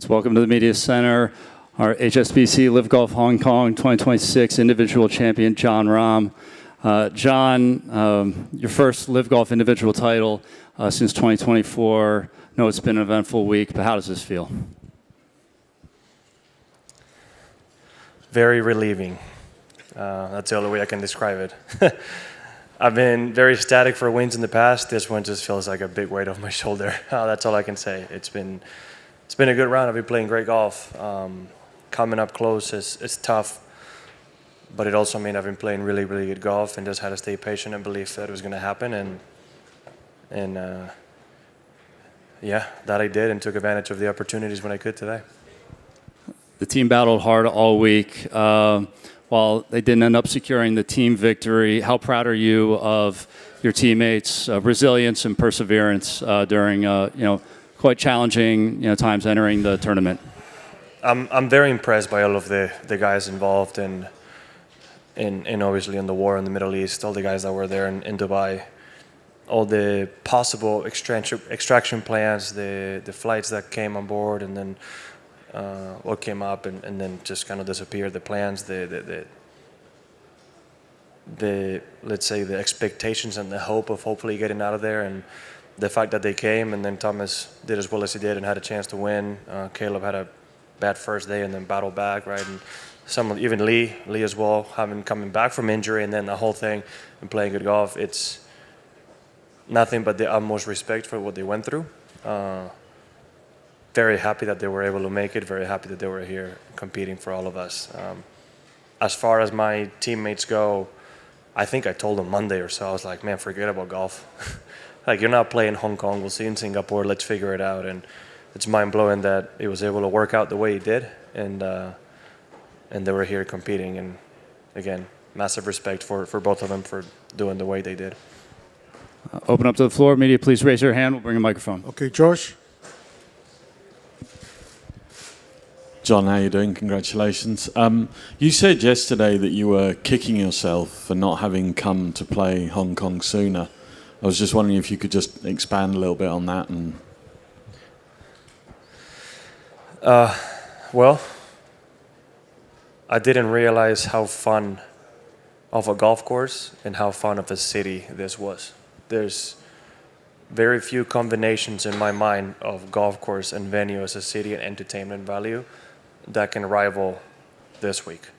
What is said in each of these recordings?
So welcome to the Media Center, our HSBC LIV Golf Hong Kong 2026 individual champion, Jon Rahm. Jon, your first LIV Golf individual title since 2024. I know it's been an eventful week, but how does this feel? Very relieving. That's the only way I can describe it. I've been very ecstatic for wins in the past. This one just feels like a big weight off my shoulder. That's all I can say. It's been a good round. I've been playing great golf. Coming up close is tough, but it also means I've been playing really, really good golf and just had to stay patient and believe that it was going to happen. And yeah, that I did and took advantage of the opportunities when I could today. The team battled hard all week. While they didn't end up securing the team victory, how proud are you of your teammates' resilience and perseverance during quite challenging times entering the tournament? I'm very impressed by all of the guys involved and obviously in the war in the Middle East, all the guys that were there in Dubai, all the possible extraction plans, the flights that came on board, and then what came up and then just kind of disappeared, the plans, the let's say the expectations and the hope of hopefully getting out of there, and the fact that they came, and then Thomas did as well as he did and had a chance to win. Caleb had a bad first day and then battled back, right? And even Lee as well, coming back from injury, and then the whole thing and playing good golf. It's nothing but the utmost respect for what they went through. Very happy that they were able to make it. Very happy that they were here competing for all of us. As far as my teammates go, I think I told them Monday or so, I was like, man, forget about golf. Like, you're not playing Hong Kong, we'll see you in Singapore, let's figure it out. And it's mind-blowing that it was able to work out the way it did, and they were here competing. And again, massive respect for both of them for doing the way they did. Open up to the floor. Media, please raise your hand. We'll bring a microphone. Okay, Josh. Jon, how are you doing? Congratulations. You said yesterday that you were kicking yourself for not having come to play Hong Kong sooner. I was just wondering if you could just expand a little bit on that. Well, I didn't realize how fun of a golf course and how fun of a city this was. There's very few combinations in my mind of golf course and venue as a city and entertainment value that can rival this week.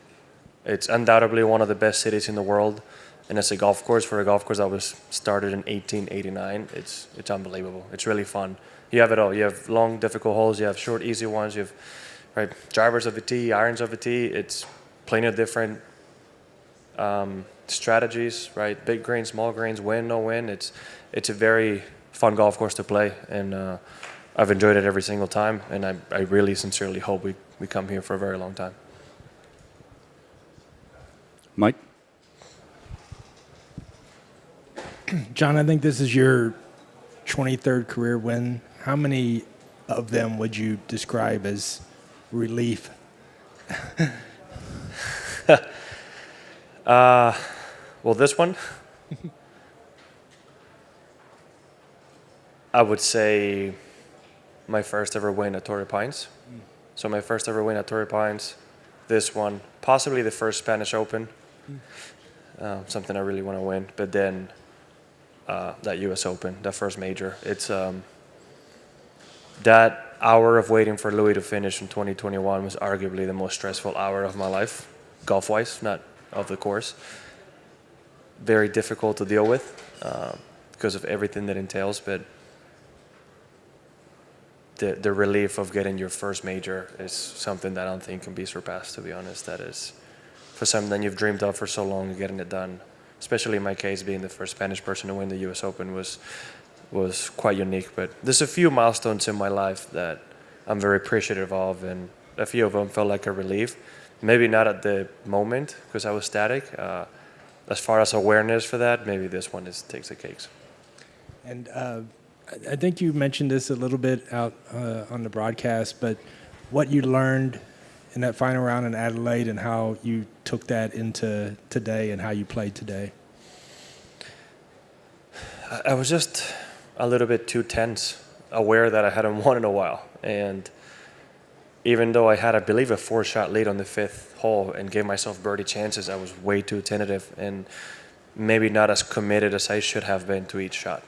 It's undoubtedly one of the best cities in the world, and as a golf course, for a golf course that was started in 1889, it's unbelievable. It's really fun. You have it all. You have long, difficult holes. You have short, easy ones. You have drivers of the tee, irons of the tee. It's plenty of different strategies, right? Big greens, small greens, win, no win. It's a very fun golf course to play, and I've enjoyed it every single time, and I really sincerely hope we come here for a very long time. Mike? Jon, I think this is your 23rd career win. How many of them would you describe as relief? Well, this one, I would say my first ever win at Torrey Pines. So my first ever win at Torrey Pines, this one, possibly the first Spanish Open, something I really want to win. But then that U.S. Open, that first major, it's that hour of waiting for Louis to finish in 2021 was arguably the most stressful hour of my life, golf-wise, not of the course. Very difficult to deal with because of everything that entails, but the relief of getting your first major is something that I don't think can be surpassed, to be honest. That is, for something you've dreamed of for so long, getting it done, especially in my case, being the first Spanish person to win the U.S. Open was quite unique. But there's a few milestones in my life that I'm very appreciative of, and a few of them felt like a relief. Maybe not at the moment because I was static. As far as awareness for that, maybe this one takes the cakes. And I think you mentioned this a little bit out on the broadcast, but what you learned in that final round in Adelaide and how you took that into today and how you played today? I was just a little bit too tense, aware that I hadn't won in a while. And even though I had, I believe, a 4-shot lead on the 5th hole and gave myself birdie chances, I was way too tentative and maybe not as committed as I should have been to each shot.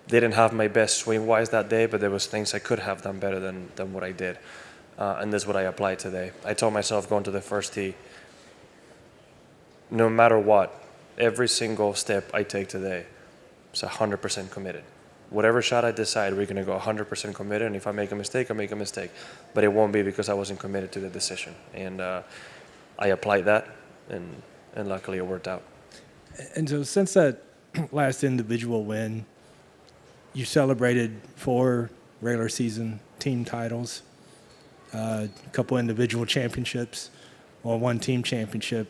Didn't have my best swing-wise that day, but there was things I could have done better than what I did. And that's what I applied today. I told myself going to the first tee, no matter what, every single step I take today is 100% committed. Whatever shot I decide, we're going to go 100% committed, and if I make a mistake, I make a mistake. But it won't be because I wasn't committed to the decision. And I applied that, and luckily it worked out. And so since that last individual win, you celebrated 4 regular season team titles, a couple individual championships, or 1 team championship.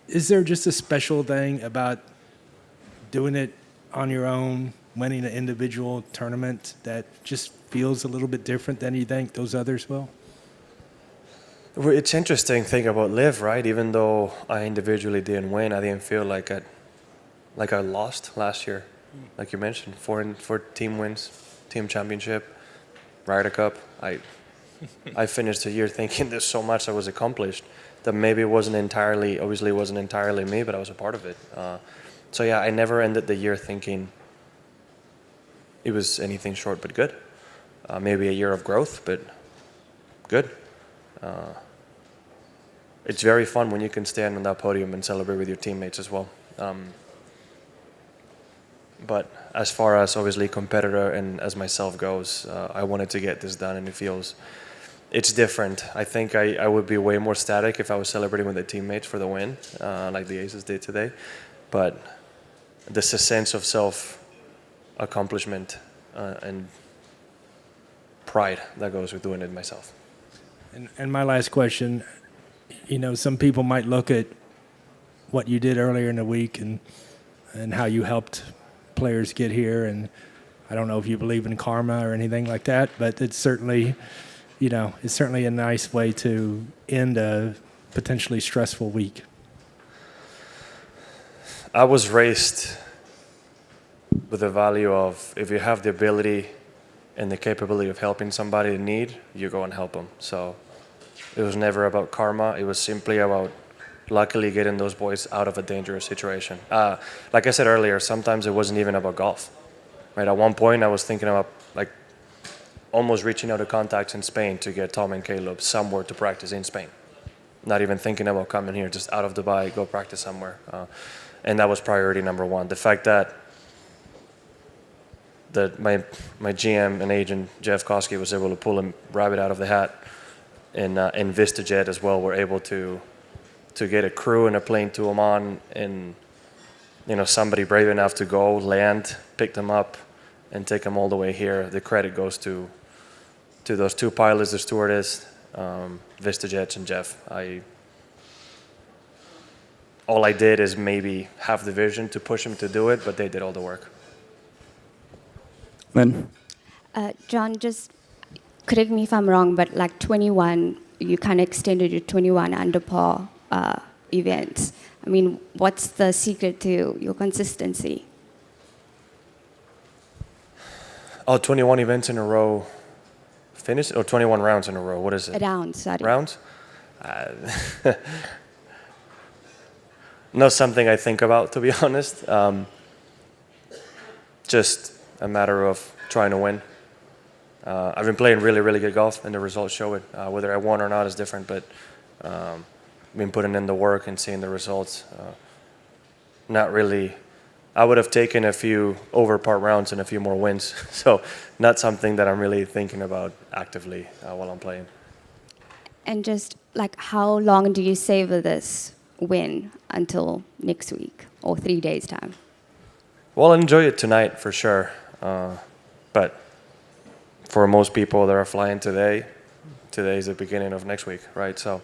Is there just a special thing about doing it on your own, winning an individual tournament that just feels a little bit different than you think those others will? Well, it's interesting thing about LIV, right? Even though I individually didn't win, I didn't feel like I lost last year. Like you mentioned, 4 team wins, team championship, Ryder Cup. I finished the year thinking there's so much that was accomplished that maybe obviously wasn't entirely me, but I was a part of it. So yeah, I never ended the year thinking it was anything short but good. Maybe a year of growth, but good. It's very fun when you can stand on that podium and celebrate with your teammates as well. But as far as obviously competitor and as myself goes, I wanted to get this done, and it's different. I think I would be way more static if I was celebrating with the teammates for the win, like the Aces did today. But there's a sense of self-accomplishment and pride that goes with doing it myself. And my last question, some people might look at what you did earlier in the week and how you helped players get here, and I don't know if you believe in karma or anything like that, but it's certainly a nice way to end a potentially stressful week. I was raised with the value of if you have the ability and the capability of helping somebody in need, you go and help them. So it was never about karma. It was simply about luckily getting those boys out of a dangerous situation. Like I said earlier, sometimes it wasn't even about golf. Right? At one point, I was thinking about almost reaching out to contacts in Spain to get Tom and Caleb somewhere to practice in Spain. Not even thinking about coming here, just out of Dubai, go practice somewhere. And that was priority number 1. The fact that my GM and agent, Jeff Koski, was able to pull a rabbit out of the hat, and VistaJet as well were able to get a crew and a plane to Oman, and somebody brave enough to go, land, pick them up, and take them all the way here. The credit goes to those 2 pilots, the stewardess, VistaJet, and Jeff. All I did is maybe have the vision to push them to do it, but they did all the work. Lynn? Jon, just correct me if I'm wrong, but 21, you kind of extended your 21 under par events. I mean, what's the secret to your consistency? 21 events in a row finished, or 21 rounds in a row? What is it? Rounds, sorry. Rounds? Not something I think about, to be honest. Just a matter of trying to win. I've been playing really, really good golf, and the results show it. Whether I won or not is different, but been putting in the work and seeing the results. Not really. I would have taken a few over par rounds and a few more wins. So not something that I'm really thinking about actively while I'm playing. And just how long do you savor this win until next week or 3 days' time? Well, enjoy it tonight for sure. But for most people that are flying today is the beginning of next week, right? So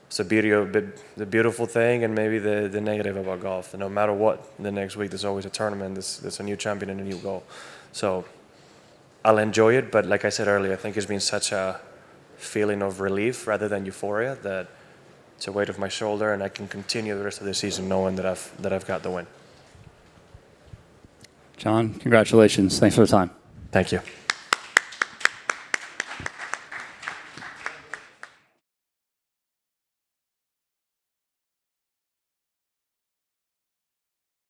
it's the beautiful thing, and maybe the negative about golf. And no matter what, the next week there's always a tournament. There's a new champion and a new goal. So I'll enjoy it, but like I said earlier, I think it's been such a feeling of relief rather than euphoria that it's a weight off my shoulder, and I can continue the rest of the season knowing that I've got the win. Jon, congratulations. Thanks for the time. Thank you.